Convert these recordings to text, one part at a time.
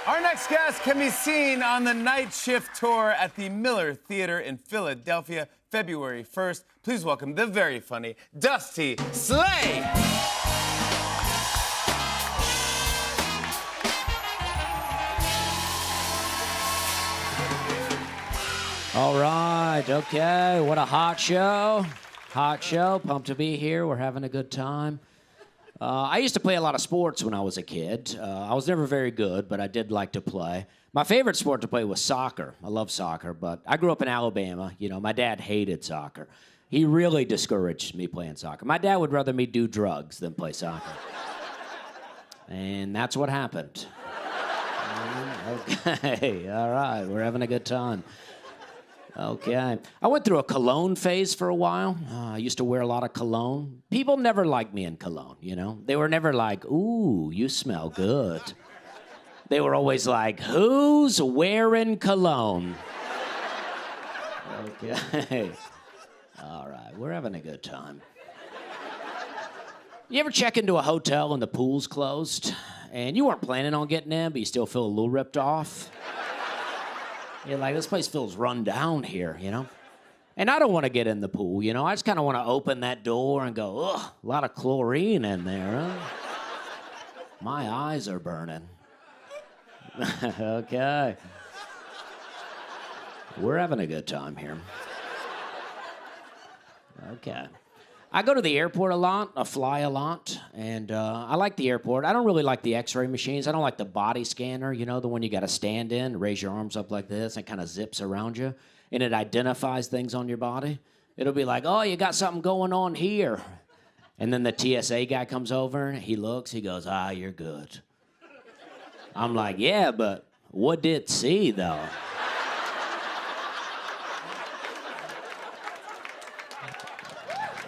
Our next guest can be seen on the Night Shift tour at the Miller Theater in Philadelphia, February 1st. Please welcome the very funny Dusty Slade. All right, okay, what a hot show. Hot show, pumped to be here. We're having a good time. I used to play a lot of sports when I was a kid. I was never very good, but I did like to play. My favorite sport to play was soccer. I love soccer, but I grew up in Alabama. You know, my dad hated soccer. He really discouraged me playing soccer. My dad would rather me do drugs than play soccer. And that's what happened. Okay, all right, we're having a good time. Okay. I went through a cologne phase for a while. I used to wear a lot of cologne. People never liked me in cologne, you know? They were never like, ooh, you smell good. They were always like, who's wearing cologne? Okay. All right, we're having a good time. You ever check into a hotel and the pool's closed? And you weren't planning on getting in, but you still feel a little ripped off? You're like, this place feels run down here, you know? And I don't want to get in the pool, you know? I just kind of want to open that door and go, ugh, a lot of chlorine in there, huh? My eyes are burning. Okay. We're having a good time here. Okay. I go to the airport a lot, I fly a lot, and I like the airport. I don't really like the x-ray machines. I don't like the body scanner, you know, the one you got to stand in, raise your arms up like this, and it kind of zips around you, and it identifies things on your body. It'll be like, oh, you got something going on here. And then the TSA guy comes over, he looks, he goes, you're good. I'm like, yeah, but what did it see, though?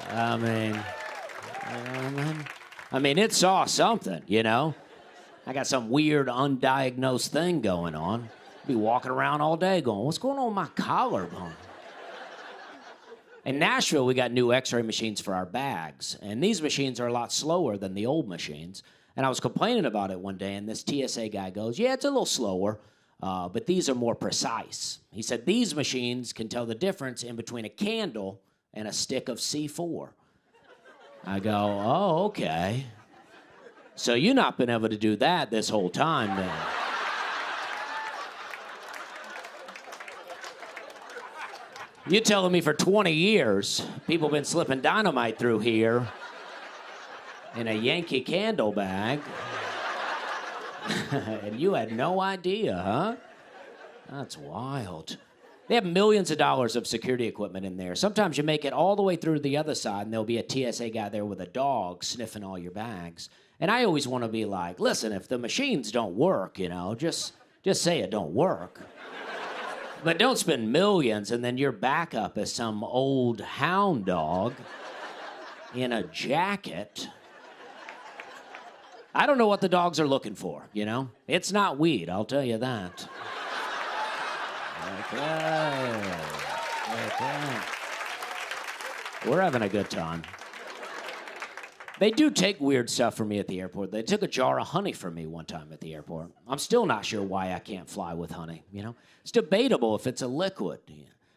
I mean, it saw something, you know? I got some weird undiagnosed thing going on. Be walking around all day going, what's going on with my collarbone? In Nashville, we got new x-ray machines for our bags, and these machines are a lot slower than the old machines. And I was complaining about it one day, and this TSA guy goes, yeah, it's a little slower, but these are more precise. He said, these machines can tell the difference in between a candle and a stick of C4. I go, oh, okay. So you've not been able to do that this whole time, then. You're telling me for 20 years, people been slipping dynamite through here in a Yankee Candle bag, and you had no idea, huh? That's wild. They have millions of dollars of security equipment in there. Sometimes you make it all the way through to the other side, and there'll be a TSA guy there with a dog sniffing all your bags. And I always want to be like, listen, if the machines don't work, you know, just say it don't work. But don't spend millions, and then your backup is some old hound dog in a jacket. I don't know what the dogs are looking for, you know? It's not weed, I'll tell you that. Okay. We're having a good time. They do take weird stuff from me at the airport. They took a jar of honey from me one time at the airport. I'm still not sure why I can't fly with honey, you know? It's debatable if it's a liquid,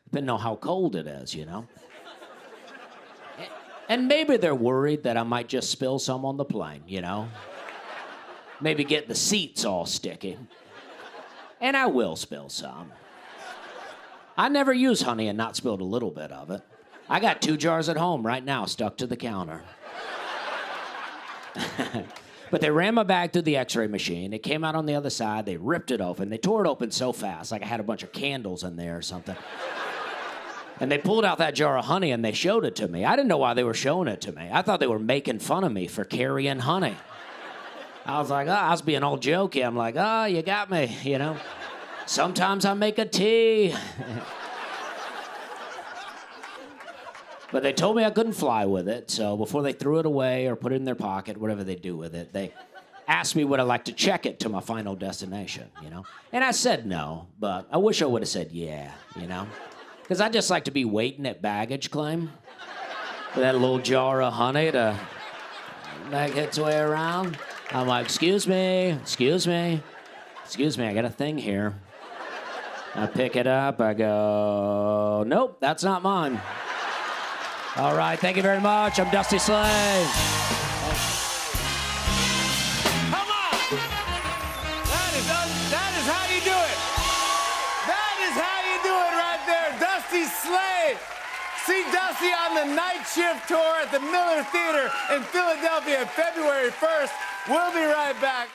depending on how cold it is, you know? And maybe they're worried that I might just spill some on the plane, you know? Maybe get the seats all sticky. And I will spill some. I never use honey and not spilled a little bit of it. I got 2 jars at home right now stuck to the counter. But they ran my bag through the x-ray machine. It came out on the other side. They ripped it open. They tore it open so fast, like I had a bunch of candles in there or something. And they pulled out that jar of honey and they showed it to me. I didn't know why they were showing it to me. I thought they were making fun of me for carrying honey. I was like, I was being all jokey. I'm like, you got me, you know? Sometimes I make a tea. But they told me I couldn't fly with it, so before they threw it away or put it in their pocket, whatever they do with it, they asked me would I like to check it to my final destination, you know? And I said no, but I wish I would have said yeah, you know? Because I just like to be waiting at baggage claim for that little jar of honey to make its way around. I'm like, excuse me. Excuse me, I got a thing here. I pick it up, I go, nope, that's not mine. All right, thank you very much. I'm Dusty Slade. Come on! That is how you do it. That is how you do it right there. Dusty Slade. See Dusty on the Night Shift tour at the Miller Theater in Philadelphia, February 1st. We'll be right back.